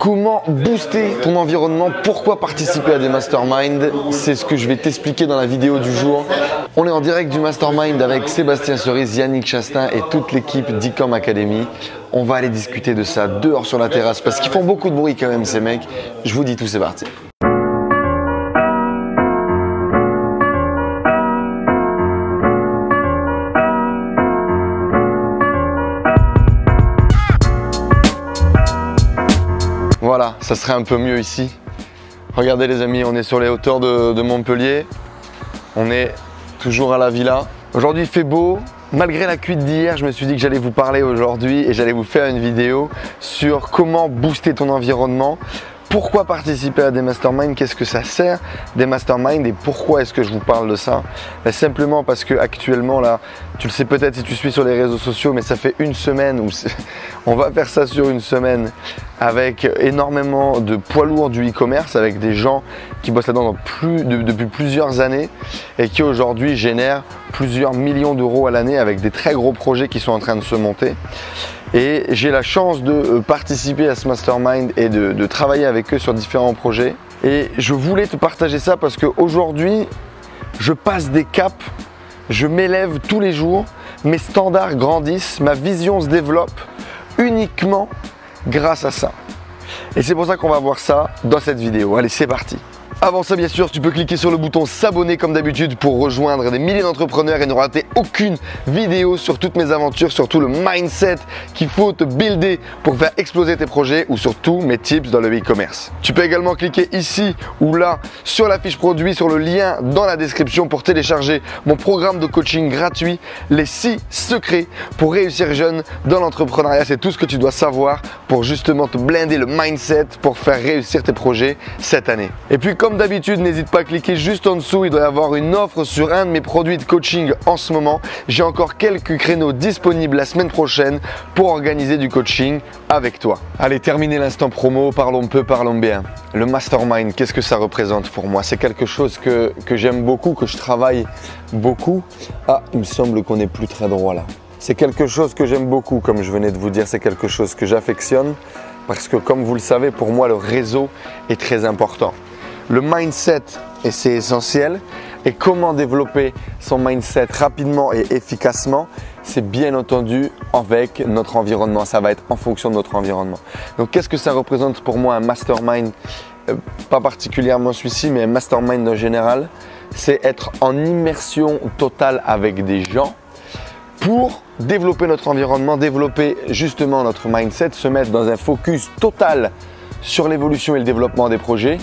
Comment booster ton environnement? Pourquoi participer à des masterminds? C'est ce que je vais t'expliquer dans la vidéo du jour. On est en direct du mastermind avec Sébastien Cerise, Yannick Chastain et toute l'équipe d'Ecom Academy. On va aller discuter de ça dehors sur la terrasse parce qu'ils font beaucoup de bruit quand même ces mecs. Je vous dis tout, c'est parti. Voilà, ça serait un peu mieux ici. Regardez les amis, on est sur les hauteurs de Montpellier. On est toujours à la villa. Aujourd'hui il fait beau. Malgré la cuite d'hier, je me suis dit que j'allais vous parler aujourd'hui et j'allais vous faire une vidéo sur comment booster ton environnement. Pourquoi participer à des masterminds? Qu'est-ce que ça sert des masterminds et pourquoi est-ce que je vous parle de ça? Simplement parce que actuellement là, tu le sais peut-être si tu suis sur les réseaux sociaux, mais ça fait une semaine où on va faire ça sur une semaine avec énormément de poids lourds du e-commerce, avec des gens qui bossent là-dedans depuis plusieurs années et qui aujourd'hui génèrent plusieurs millions d'euros à l'année avec des très gros projets qui sont en train de se monter. Et j'ai la chance de participer à ce mastermind et de travailler avec eux sur différents projets. Et je voulais te partager ça parce qu'aujourd'hui, je passe des caps, je m'élève tous les jours, mes standards grandissent, ma vision se développe uniquement grâce à ça. Et c'est pour ça qu'on va voir ça dans cette vidéo. Allez, c'est parti! Avant ça, bien sûr, tu peux cliquer sur le bouton s'abonner comme d'habitude pour rejoindre des milliers d'entrepreneurs et ne rater aucune vidéo sur toutes mes aventures, sur tout le mindset qu'il faut te builder pour faire exploser tes projets ou sur tous mes tips dans le e-commerce. Tu peux également cliquer ici ou là sur la fiche produit, sur le lien dans la description pour télécharger mon programme de coaching gratuit, les 6 secrets pour réussir jeune dans l'entrepreneuriat. C'est tout ce que tu dois savoir pour justement te blinder le mindset pour faire réussir tes projets cette année. Et puis comme d'habitude, n'hésite pas à cliquer juste en dessous, il doit y avoir une offre sur un de mes produits de coaching en ce moment. J'ai encore quelques créneaux disponibles la semaine prochaine pour organiser du coaching avec toi. Allez, terminer l'instant promo, parlons peu, parlons bien. Le mastermind, qu'est-ce que ça représente pour moi? C'est quelque chose que j'aime beaucoup, que je travaille beaucoup. Ah, il me semble qu'on n'est plus très droit là. C'est quelque chose que j'aime beaucoup, comme je venais de vous dire, c'est quelque chose que j'affectionne parce que comme vous le savez, pour moi, le réseau est très important. Le mindset, et c'est essentiel, et comment développer son mindset rapidement et efficacement, c'est bien entendu avec notre environnement, ça va être en fonction de notre environnement. Donc qu'est-ce que ça représente pour moi un mastermind, pas particulièrement celui-ci, mais un mastermind en général, c'est être en immersion totale avec des gens pour développer notre environnement, développer justement notre mindset, se mettre dans un focus total sur l'évolution et le développement des projets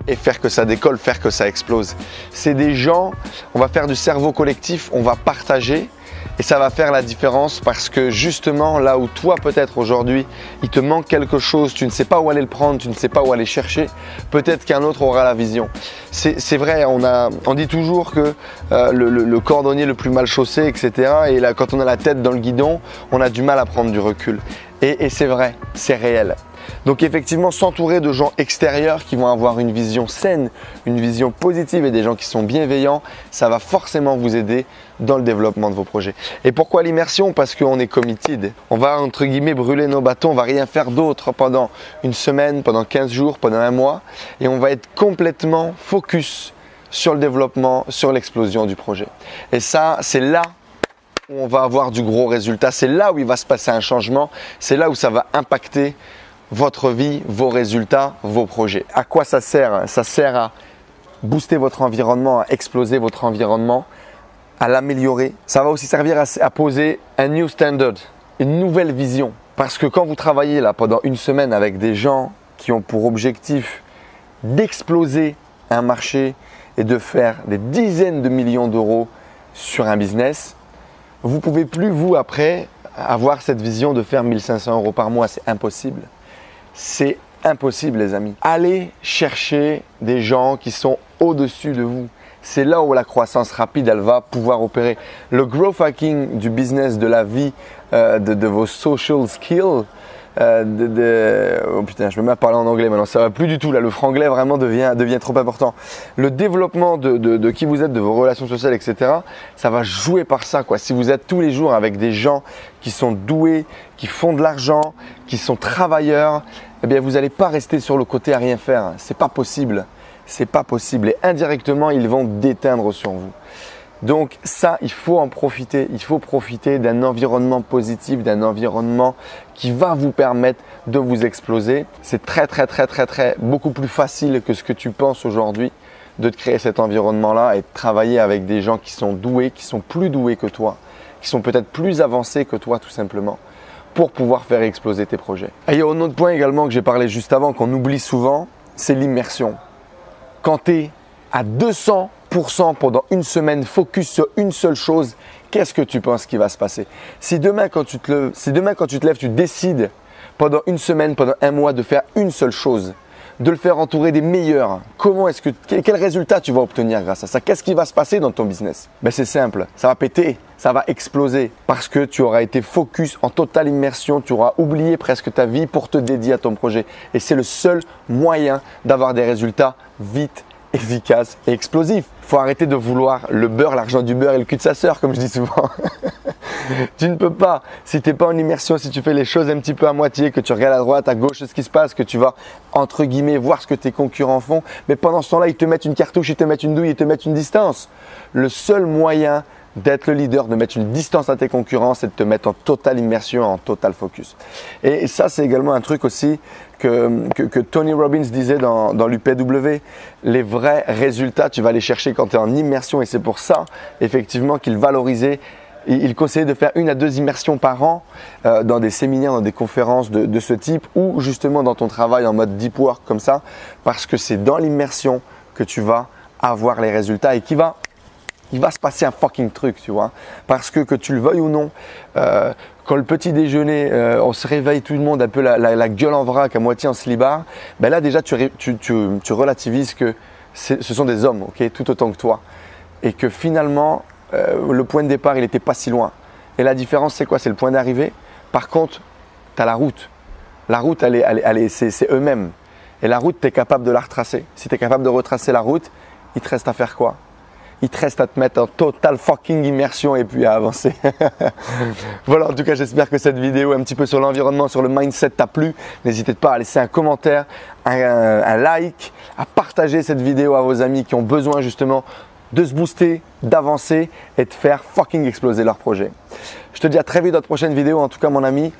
et faire que ça décolle, faire que ça explose. C'est des gens, on va faire du cerveau collectif, on va partager et ça va faire la différence parce que justement là où toi peut-être aujourd'hui il te manque quelque chose, tu ne sais pas où aller le prendre, tu ne sais pas où aller chercher, peut-être qu'un autre aura la vision. C'est vrai, on dit toujours que le cordonnier le plus mal chaussé, etc. Et là quand on a la tête dans le guidon, on a du mal à prendre du recul. Et c'est vrai, c'est réel. Donc effectivement, s'entourer de gens extérieurs qui vont avoir une vision saine, une vision positive et des gens qui sont bienveillants, ça va forcément vous aider dans le développement de vos projets. Et pourquoi l'immersion? Parce qu'on est committed. On va entre guillemets brûler nos bâtons, on va rien faire d'autre pendant une semaine, pendant 15 jours, pendant un mois et on va être complètement focus sur le développement, sur l'explosion du projet. Et ça, c'est là où on va avoir du gros résultat, c'est là où il va se passer un changement, c'est là où ça va impacter votre vie, vos résultats, vos projets. À quoi ça sert? Ça sert à booster votre environnement, à exploser votre environnement, à l'améliorer. Ça va aussi servir à poser un new standard, une nouvelle vision. Parce que quand vous travaillez là pendant une semaine avec des gens qui ont pour objectif d'exploser un marché et de faire des dizaines de millions d'euros sur un business, vous ne pouvez plus vous après avoir cette vision de faire 1500 euros par mois, c'est impossible. C'est impossible les amis. Allez chercher des gens qui sont au-dessus de vous. C'est là où la croissance rapide, elle va pouvoir opérer. Le growth hacking du business, de la vie, de vos social skills, Oh putain, je me mets à parler en anglais maintenant, ça va plus du tout là, le franglais vraiment devient trop important. Le développement de qui vous êtes, de vos relations sociales, etc. Ça va jouer par ça, quoi. Si vous êtes tous les jours avec des gens qui sont doués, qui font de l'argent, qui sont travailleurs, eh bien vous n'allez pas rester sur le côté à rien faire. C'est pas possible. C'est pas possible. Et indirectement, ils vont déteindre sur vous. Donc ça, il faut en profiter. Il faut profiter d'un environnement positif, d'un environnement qui va vous permettre de vous exploser. C'est très, beaucoup plus facile que ce que tu penses aujourd'hui de te créer cet environnement-là et de travailler avec des gens qui sont doués, qui sont plus doués que toi, qui sont peut-être plus avancés que toi tout simplement, pour pouvoir faire exploser tes projets. Et il y a un autre point également que j'ai parlé juste avant, qu'on oublie souvent, c'est l'immersion. Quand tu es à 200% pendant une semaine, focus sur une seule chose, qu'est-ce que tu penses qui va se passer? Si demain quand tu te lèves, tu décides pendant une semaine, pendant un mois de faire une seule chose, de le faire entourer des meilleurs, quel résultat tu vas obtenir grâce à ça? Qu'est-ce qui va se passer dans ton business? Ben c'est simple, ça va péter, ça va exploser parce que tu auras été focus en totale immersion, tu auras oublié presque ta vie pour te dédier à ton projet. Et c'est le seul moyen d'avoir des résultats vite, efficaces et explosifs. Il faut arrêter de vouloir le beurre, l'argent du beurre et le cul de sa sœur, comme je dis souvent. Tu ne peux pas, si tu n'es pas en immersion, si tu fais les choses un petit peu à moitié, que tu regardes à droite, à gauche ce qui se passe, que tu vas entre guillemets voir ce que tes concurrents font, mais pendant ce temps-là, ils te mettent une cartouche, ils te mettent une douille, ils te mettent une distance. Le seul moyen d'être le leader, de mettre une distance à tes concurrents, c'est de te mettre en totale immersion, en total focus. Et ça, c'est également un truc aussi que Tony Robbins disait dans l'UPW. Les vrais résultats, tu vas les chercher quand tu es en immersion et c'est pour ça, effectivement, qu'il valorisait. Il conseillait de faire 1 à 2 immersions par an dans des séminaires, dans des conférences de ce type ou justement dans ton travail en mode deep work comme ça, parce que c'est dans l'immersion que tu vas avoir les résultats et il va se passer un fucking truc, tu vois. Parce que tu le veuilles ou non, quand le petit déjeuner, on se réveille tout le monde un peu la gueule en vrac, à moitié en slibard, ben là déjà tu relativises que ce sont des hommes, ok, tout autant que toi. Et que finalement, le point de départ, il n'était pas si loin. Et la différence, c'est quoi? C'est le point d'arrivée. Par contre, tu as la route. La route, c'est eux-mêmes. Et la route, tu es capable de la retracer. Si tu es capable de retracer la route, il te reste à faire quoi? Il te reste à te mettre en total fucking immersion et puis à avancer. Voilà, en tout cas, j'espère que cette vidéo un petit peu sur l'environnement, sur le mindset t'a plu. N'hésitez pas à laisser un commentaire, un like, à partager cette vidéo à vos amis qui ont besoin justement de se booster, d'avancer et de faire fucking exploser leur projet. Je te dis à très vite dans la prochaine vidéo. En tout cas, mon ami,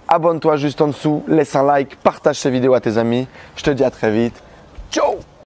abonne-toi juste en dessous, laisse un like, partage ces vidéos à tes amis. Je te dis à très vite. Ciao!